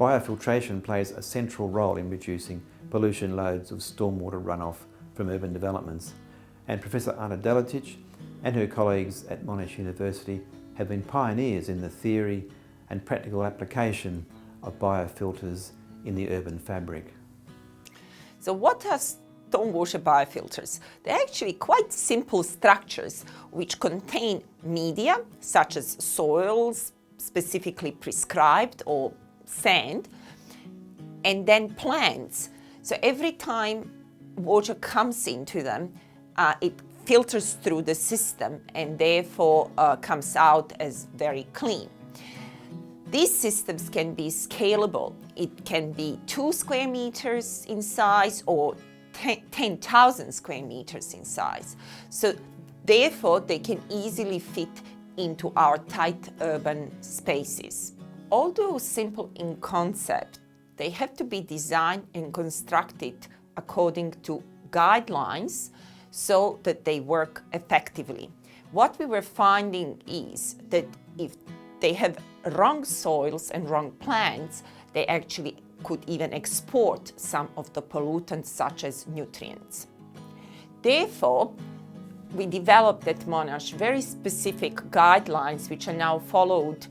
biofiltration plays a central role in reducing pollution loads of stormwater runoff from urban developments, and Professor Ana Deletic and her colleagues at Monash University have been pioneers in the theory and practical application of biofilters in the urban fabric. So what are stormwater biofilters? They're actually quite simple structures which contain media such as soils specifically prescribed or sand, and then plants. So every time water comes into them, it filters through the system and therefore comes out as very clean. These systems can be scalable. It can be 2 square meters in size or 10,000 square meters in size. So therefore they can easily fit into our tight urban spaces. Although simple in concept, they have to be designed and constructed according to guidelines so that they work effectively. What we were finding is that if they have wrong soils and wrong plants, they actually could even export some of the pollutants such as nutrients. Therefore, we developed at Monash very specific guidelines which are now followed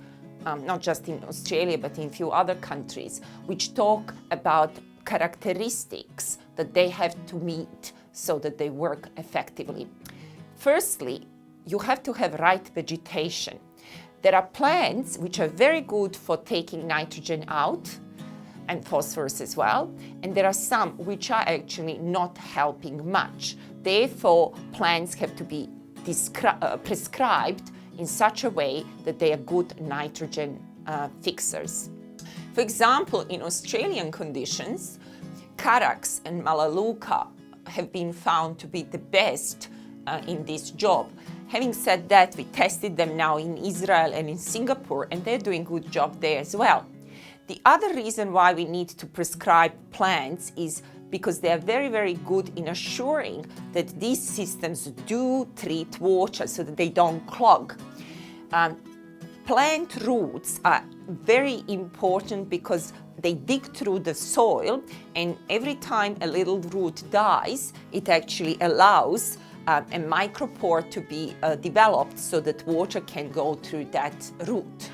not just in Australia but in a few other countries, which talk about characteristics that they have to meet so that they work effectively. Firstly, you have to have right vegetation. There are plants which are very good for taking nitrogen out and phosphorus as well, and there are some which are actually not helping much. Therefore, plants have to be prescribed in such a way that they are good nitrogen fixers. For example, in Australian conditions, Karak and Melaleuca have been found to be the best in this job. Having said that, we tested them now in Israel and in Singapore, and they're doing a good job there as well. The other reason why we need to prescribe plants is because they are very, very good in assuring that these systems do treat water so that they don't clog. Plant roots are very important because they dig through the soil, and every time a little root dies, it actually allows a micropore to be developed so that water can go through that root.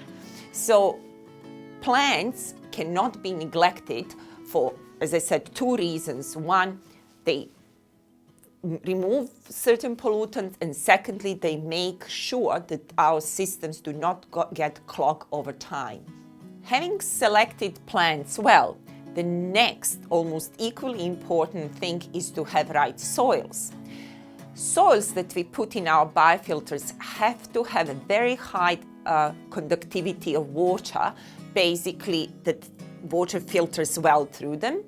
So plants cannot be neglected for, as I said, 2 reasons. One, they remove certain pollutants, and secondly, they make sure that our systems do not get clogged over time. Having selected plants well, the next almost equally important thing is to have right soils. Soils that we put in our biofilters have to have a very high conductivity of water, basically that water filters well through them,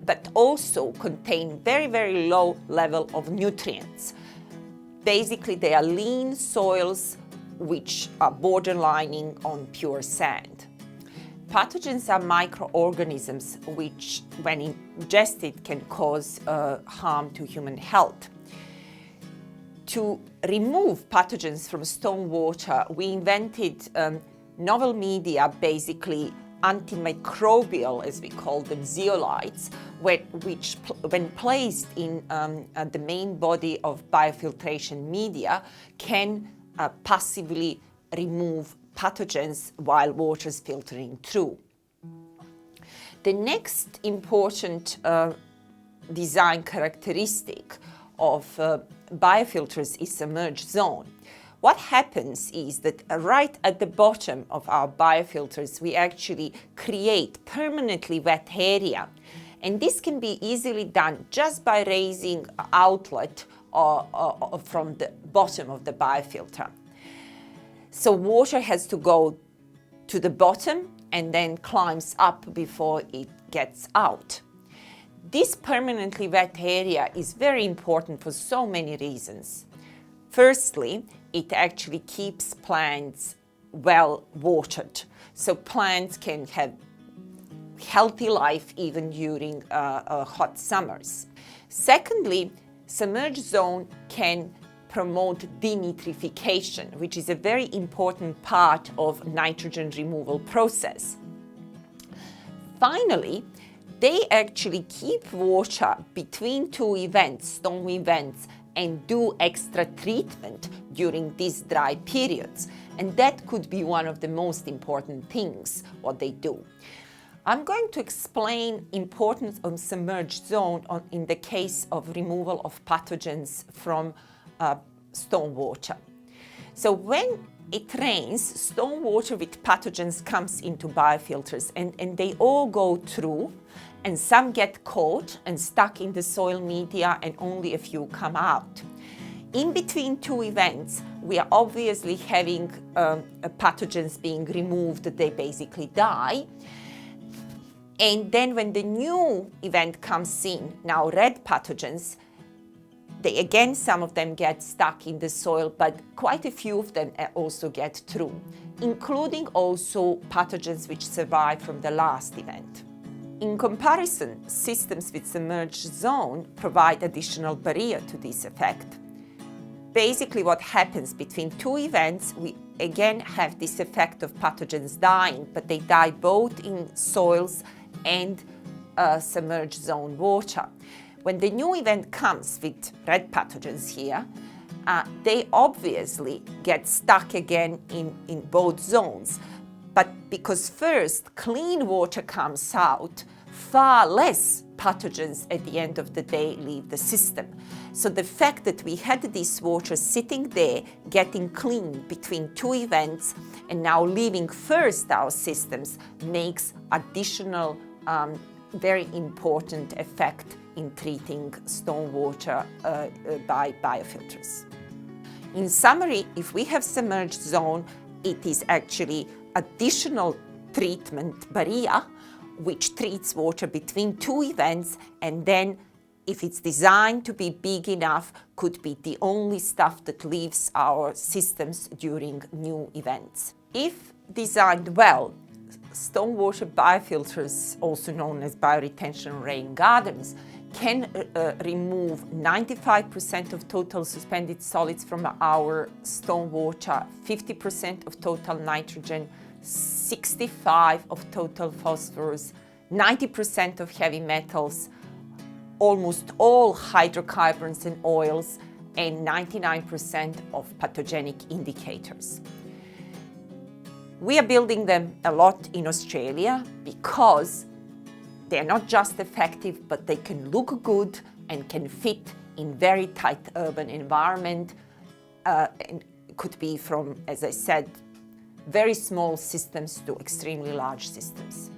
but also contain very, very low level of nutrients. Basically, they are lean soils which are borderlining on pure sand. Pathogens are microorganisms which, when ingested, can cause harm to human health. To remove pathogens from stormwater, we invented novel media, basically antimicrobial, as we call them, zeolites, which when placed in the main body of biofiltration media can passively remove pathogens while water is filtering through. The next important design characteristic of biofilters is submerged zone. What happens is that right at the bottom of our biofilters, we actually create permanently wet area. And this can be easily done just by raising an outlet from the bottom of the biofilter. So water has to go to the bottom and then climbs up before it gets out. This permanently wet area is very important for so many reasons. Firstly, it actually keeps plants well watered, so plants can have healthy life even during hot summers. Secondly, submerged zone can promote denitrification, which is a very important part of nitrogen removal process. finally, they actually keep water between two events, storm events, and do extra treatment during these dry periods. And that could be one of the most important things what they do. I'm going to explain importance of submerged zone in the case of removal of pathogens from stormwater. So when it rains, stormwater with pathogens comes into biofilters and they all go through, and some get caught and stuck in the soil media and only a few come out. In between two events, we are obviously having pathogens being removed, they basically die. And then when the new event comes in, now red pathogens, some of them get stuck in the soil, but quite a few of them also get through, including also pathogens which survive from the last event. In comparison, systems with submerged zone provide additional barrier to this effect. Basically what happens between two events, we again have this effect of pathogens dying, but they die both in soils and submerged zone water. When the new event comes with red pathogens here, they obviously get stuck again in both zones. But because first clean water comes out, far less pathogens at the end of the day leave the system. So the fact that we had this water sitting there, getting clean between two events, and now leaving first our systems makes additional very important effect in treating stormwater by biofilters. In summary, if we have submerged zone, it is actually additional treatment barrier which treats water between two events, and then if it's designed to be big enough, could be the only stuff that leaves our systems during new events. If designed well, stormwater biofilters, also known as bioretention rain gardens, can remove 95% of total suspended solids from our stormwater, 50% of total nitrogen, 65% of total phosphorus, 90% of heavy metals, almost all hydrocarbons and oils, and 99% of pathogenic indicators. We are building them a lot in Australia because they're not just effective, but they can look good and can fit in very tight urban environment, and could be from, as I said, very small systems to extremely large systems.